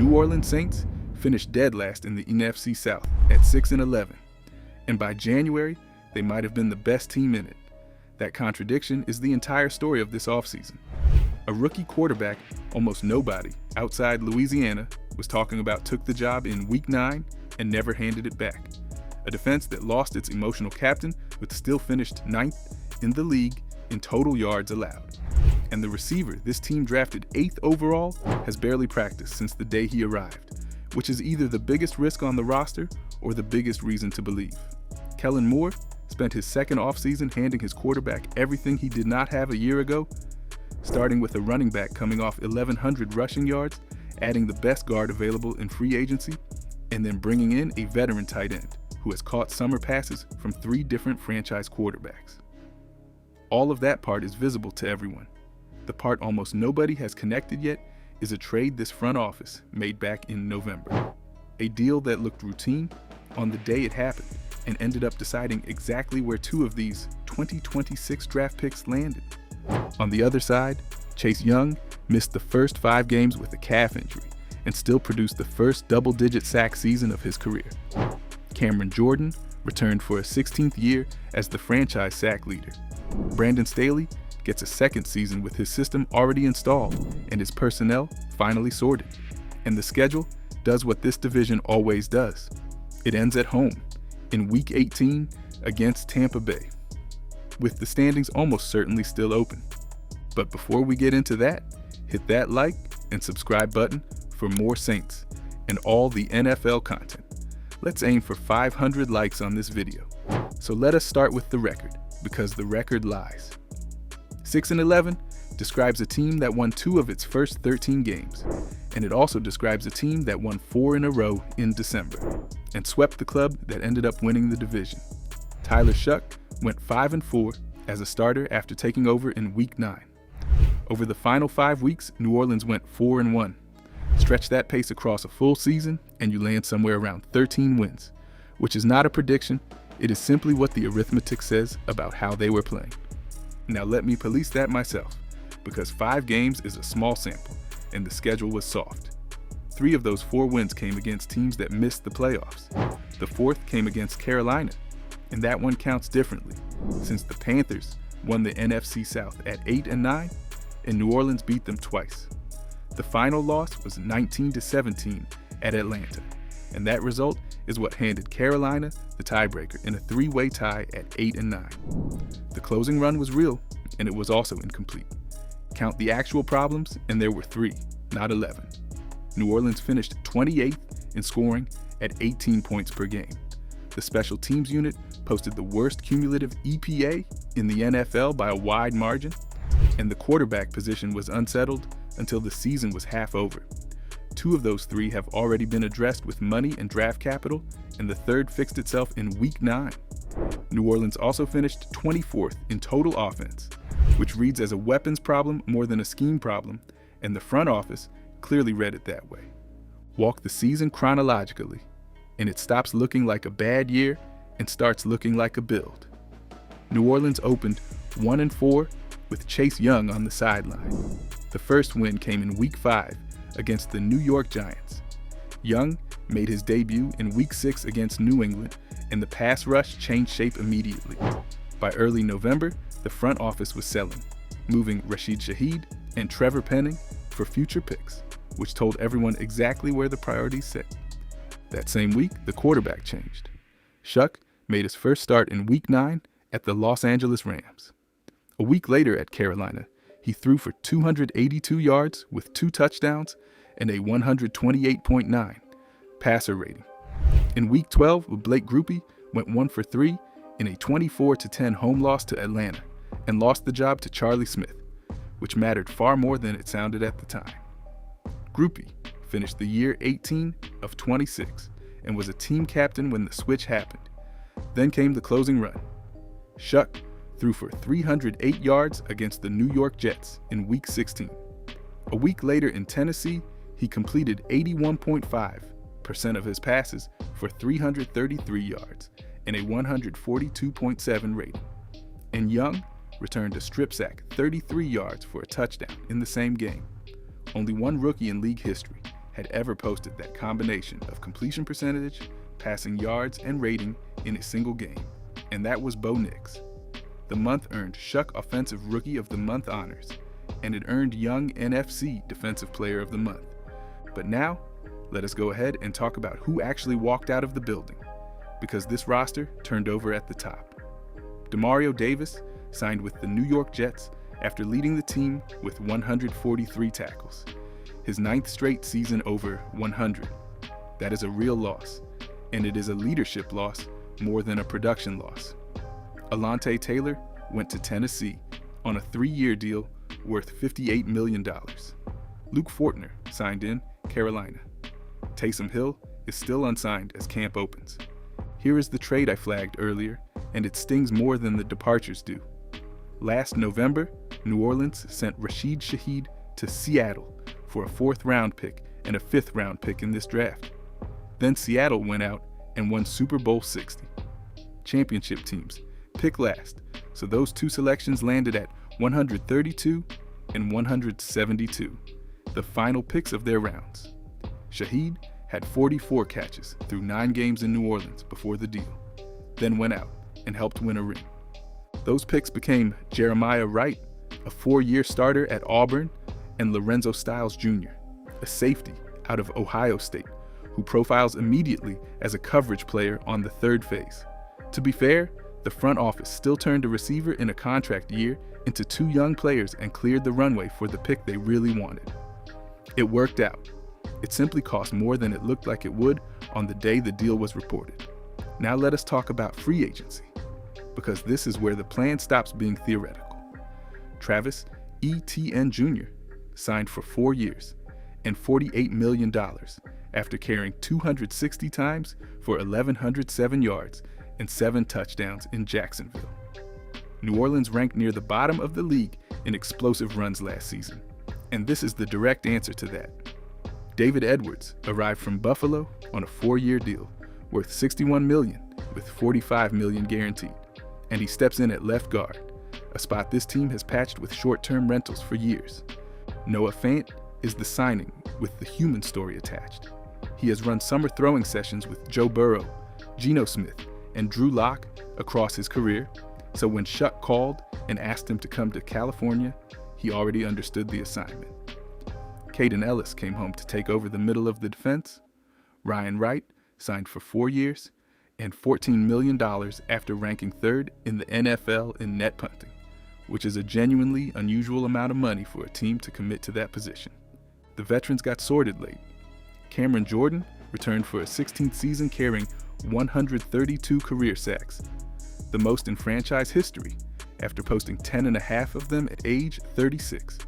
New Orleans Saints finished dead last in the NFC South at 6-11, and by January, they might have been the best team in it. That contradiction is the entire story of this offseason. A rookie quarterback almost nobody outside Louisiana was talking about took the job in Week 9 and never handed it back. A defense that lost its emotional captain but still finished 9th in the league in total yards allowed. And the receiver this team drafted 8th overall has barely practiced since the day he arrived, which is either the biggest risk on the roster or the biggest reason to believe. Kellen Moore spent his second offseason handing his quarterback everything he did not have a year ago, starting with a running back coming off 1,100 rushing yards, adding the best guard available in free agency, and then bringing in a veteran tight end who has caught summer passes from 3 different franchise quarterbacks. All of that part is visible to everyone. The part almost nobody has connected yet is a trade this front office made back in November. A deal that looked routine on the day it happened and ended up deciding exactly where 2 of these 2026 draft picks landed. On the other side, Chase Young missed the first 5 games with a calf injury and still produced the first double-digit sack season of his career. Cameron Jordan returned for a 16th year as the franchise sack leader. Brandon Staley gets a second season with his system already installed and his personnel finally sorted. And the schedule does what this division always does. It ends at home in Week 18 against Tampa Bay, with the standings almost certainly still open. But before we get into that, hit that like and subscribe button for more Saints and all the NFL content. Let's aim for 500 likes on this video. So let us start with the record, because the record lies. 6-11 describes a team that won 2 of its first 13 games, and it also describes a team that won 4 in a row in December, and swept the club that ended up winning the division. Tyler Shuck went 5-4 as a starter after taking over in Week 9. Over the final 5 weeks, New Orleans went 4-1. Stretch that pace across a full season, and you land somewhere around 13 wins, which is not a prediction, it is simply what the arithmetic says about how they were playing. Now let me police that myself, because 5 games is a small sample, and the schedule was soft. 3 of those 4 wins came against teams that missed the playoffs. The 4th came against Carolina, and that one counts differently, since the Panthers won the NFC South at 8-9, and New Orleans beat them twice. The final loss was 19-17 at Atlanta, and that result is what handed Carolina the tiebreaker in a 3-way tie at 8-9. The closing run was real, and it was also incomplete. Count the actual problems, and there were 3, not 11. New Orleans finished 28th in scoring at 18 points per game. The special teams unit posted the worst cumulative EPA in the NFL by a wide margin, and the quarterback position was unsettled until the season was half over. 2 of those 3 have already been addressed with money and draft capital, and the 3rd fixed itself in Week 9. New Orleans also finished 24th in total offense, which reads as a weapons problem more than a scheme problem, and the front office clearly read it that way. Walk the season chronologically, and it stops looking like a bad year and starts looking like a build. New Orleans opened 1-4 with Chase Young on the sideline. The first win came in Week 5 against the New York Giants. Young made his debut in Week 6 against New England, and the pass rush changed shape immediately. By early November, the front office was selling, moving Rashid Shaheed and Trevor Penning for future picks, which told everyone exactly where the priorities sit. That same week, the quarterback changed. Shuck made his first start in Week 9 at the Los Angeles Rams. A week later at Carolina, he threw for 282 yards with 2 touchdowns and a 128.9 passer rating. In Week 12, Blake Grupe went 1-for-3 in a 24-10 home loss to Atlanta and lost the job to Charlie Smith, which mattered far more than it sounded at the time. Grupe finished the year 18 of 26 and was a team captain when the switch happened. Then came the closing run. Shuck threw for 308 yards against the New York Jets in Week 16. A week later in Tennessee, he completed 81.5% of his passes for 333 yards and a 142.7 rating. And Young returned a strip sack 33 yards for a touchdown in the same game. Only one rookie in league history had ever posted that combination of completion percentage, passing yards, and rating in a single game, and that was Bo Nix. The month earned Shuck Offensive Rookie of the Month honors, and it earned Young NFC Defensive Player of the Month. But now, let us go ahead and talk about who actually walked out of the building, because this roster turned over at the top. Demario Davis signed with the New York Jets after leading the team with 143 tackles, his 9th straight season over 100. That is a real loss, and it is a leadership loss more than a production loss. Alontae Taylor went to Tennessee on a 3-year deal worth $58 million. Luke Fortner signed in Carolina. Taysom Hill is still unsigned as camp opens. Here is the trade I flagged earlier, and it stings more than the departures do. Last November, New Orleans sent Rashid Shaheed to Seattle for a 4th-round pick and a 5th-round pick in this draft. Then Seattle went out and won Super Bowl 60. Championship teams pick last, so those 2 selections landed at 132 and 172, the final picks of their rounds. Shaheed had 44 catches through 9 games in New Orleans before the deal, then went out and helped win a ring. Those picks became Jeremiah Wright, a 4-year starter at Auburn, and Lorenzo Styles Jr., a safety out of Ohio State, who profiles immediately as a coverage player on the 3rd phase. To be fair, the front office still turned a receiver in a contract year into 2 young players and cleared the runway for the pick they really wanted. It worked out. It simply cost more than it looked like it would on the day the deal was reported. Now let us talk about free agency, because this is where the plan stops being theoretical. Travis Etienne Jr. signed for 4 years and $48 million after carrying 260 times for 1,107 yards and 7 touchdowns in Jacksonville. New Orleans ranked near the bottom of the league in explosive runs last season, and this is the direct answer to that. David Edwards arrived from Buffalo on a 4-year deal worth $61 million with $45 million guaranteed, and he steps in at left guard, a spot this team has patched with short-term rentals for years. Noah Fant is the signing with the human story attached. He has run summer throwing sessions with Joe Burrow, Geno Smith, and Drew Lock across his career, so when Shuck called and asked him to come to California, he already understood the assignment. Caden Ellis came home to take over the middle of the defense. Ryan Wright signed for 4 years and $14 million after ranking 3rd in the NFL in net punting, which is a genuinely unusual amount of money for a team to commit to that position. The veterans got sorted late. Cameron Jordan returned for a 16th season carrying 132 career sacks, the most in franchise history, after posting 10.5 of them at age 36.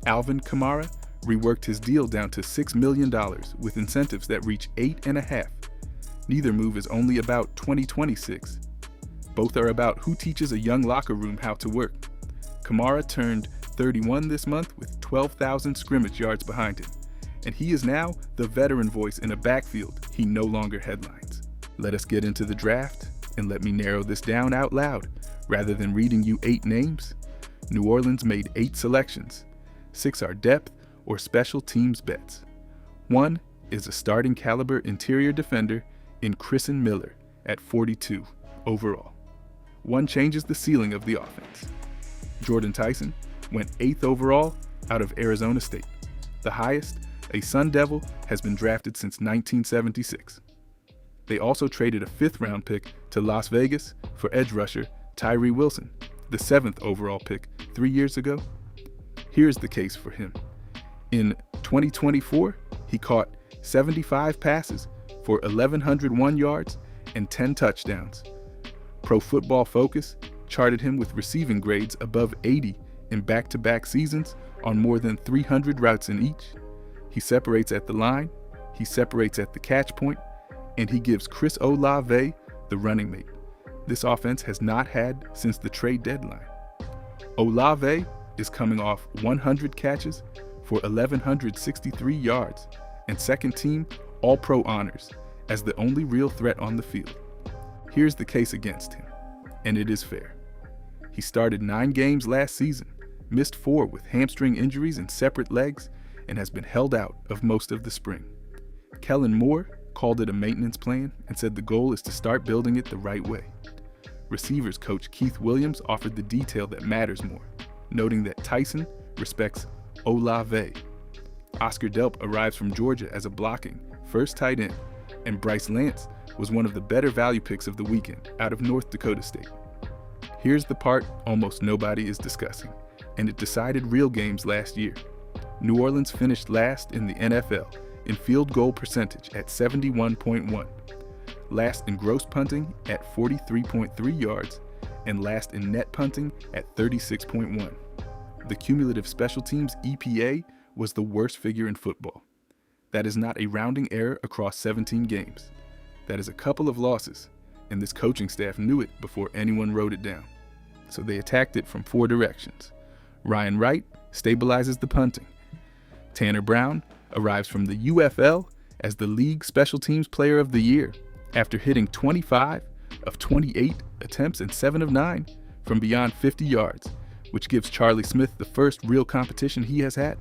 Alvin Kamara reworked his deal down to $6 million with incentives that reach 8.5. Neither move is only about 2026. Both are about who teaches a young locker room how to work. Kamara turned 31 this month with 12,000 scrimmage yards behind him, and he is now the veteran voice in a backfield he no longer headlines. Let us get into the draft, and let me narrow this down out loud. Rather than reading you 8 names, New Orleans made 8 selections. 6 are depth or special teams bets. 1 is a starting caliber interior defender in Chrisen Miller at 42 overall. 1 changes the ceiling of the offense. Jordan Tyson went 8th overall out of Arizona State, the highest a Sun Devil has been drafted since 1976. They also traded a 5th-round pick to Las Vegas for edge rusher Tyree Wilson, the 7th overall pick 3 years ago. Here's the case for him. In 2024, he caught 75 passes for 1,101 yards and 10 touchdowns. Pro Football Focus charted him with receiving grades above 80 in back-to-back seasons on more than 300 routes in each. He separates at the line, he separates at the catch point, and he gives Chris Olave the running mate this offense has not had since the trade deadline. Olave is coming off 100 catches for 1,163 yards and second-team All-Pro honors as the only real threat on the field. Here's the case against him, and it is fair. He started 9 games last season, missed 4 with hamstring injuries and separate legs, and has been held out of most of the spring. Kellen Moore called it a maintenance plan and said the goal is to start building it the right way. Receivers coach Keith Williams offered the detail that matters more, noting that Tyson respects Olave. Oscar Delp arrives from Georgia as a blocking first tight end, and Bryce Lance was one of the better value picks of the weekend out of North Dakota State. Here's the part almost nobody is discussing, and it decided real games last year. New Orleans finished last in the NFL in field goal percentage at 71.1, last in gross punting at 43.3 yards, and last in net punting at 36.1. The cumulative special teams EPA was the worst figure in football. That is not a rounding error across 17 games. That is a couple of losses, and this coaching staff knew it before anyone wrote it down. So they attacked it from 4 directions. Ryan Wright stabilizes the punting. Tanner Brown arrives from the UFL as the league special teams player of the year after hitting 25 of 28 attempts and 7 of 9 from beyond 50 yards, which gives Charlie Smith the first real competition he has had.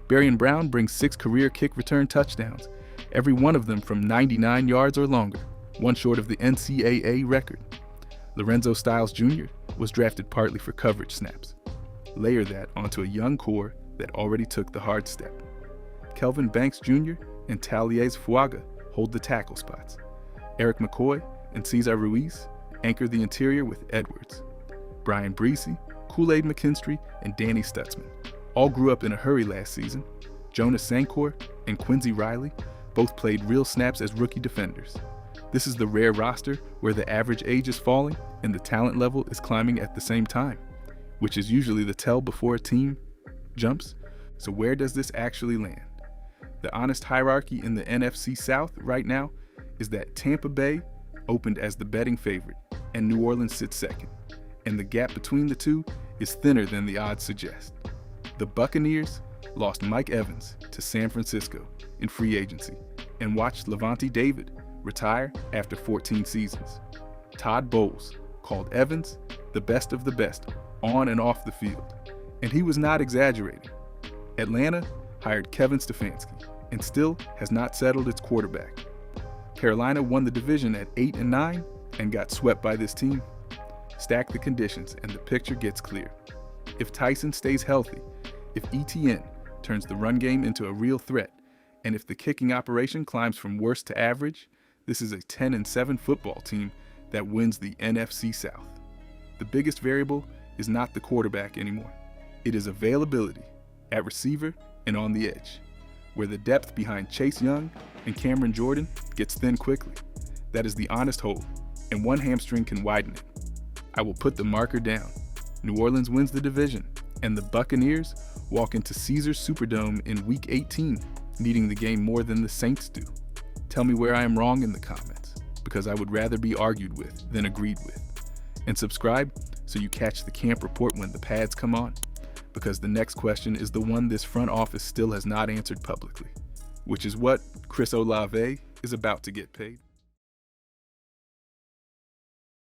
Barian Brown brings 6 career kick return touchdowns, every one of them from 99 yards or longer, one short of the NCAA record. Lorenzo Styles Jr. was drafted partly for coverage snaps. Layer that onto a young core that already took the hard step. Kelvin Banks Jr. and Taliese Fuaga hold the tackle spots. Eric McCoy and Cesar Ruiz anchor the interior with Edwards. Brian Breesy, Kool-Aid McKinstry, and Danny Stutzman all grew up in a hurry last season. Jonas Sankor and Quincy Riley both played real snaps as rookie defenders. This is the rare roster where the average age is falling and the talent level is climbing at the same time, which is usually the tell before a team jumps. So where does this actually land? The honest hierarchy in the NFC South right now is that Tampa Bay opened as the betting favorite and New Orleans sits second, and the gap between the two is thinner than the odds suggest. The Buccaneers lost Mike Evans to San Francisco in free agency and watched Levante David retire after 14 seasons. Todd Bowles called Evans the best of the best on and off the field, and he was not exaggerating. Atlanta hired Kevin Stefanski and still has not settled its quarterback. Carolina won the division at 8-9 and got swept by this team. Stack the conditions and the picture gets clear. If Tyson stays healthy, if ETN turns the run game into a real threat, and if the kicking operation climbs from worst to average, this is a 10-7 football team that wins the NFC South. The biggest variable is not the quarterback anymore. It is availability at receiver and on the edge, where the depth behind Chase Young and Cameron Jordan gets thin quickly. That is the honest hole, and one hamstring can widen it. I will put the marker down. New Orleans wins the division, and the Buccaneers walk into Caesars Superdome in Week 18, needing the game more than the Saints do. Tell me where I am wrong in the comments, because I would rather be argued with than agreed with. And subscribe so you catch the camp report when the pads come on, because the next question is the one this front office still has not answered publicly, which is what Chris Olave is about to get paid.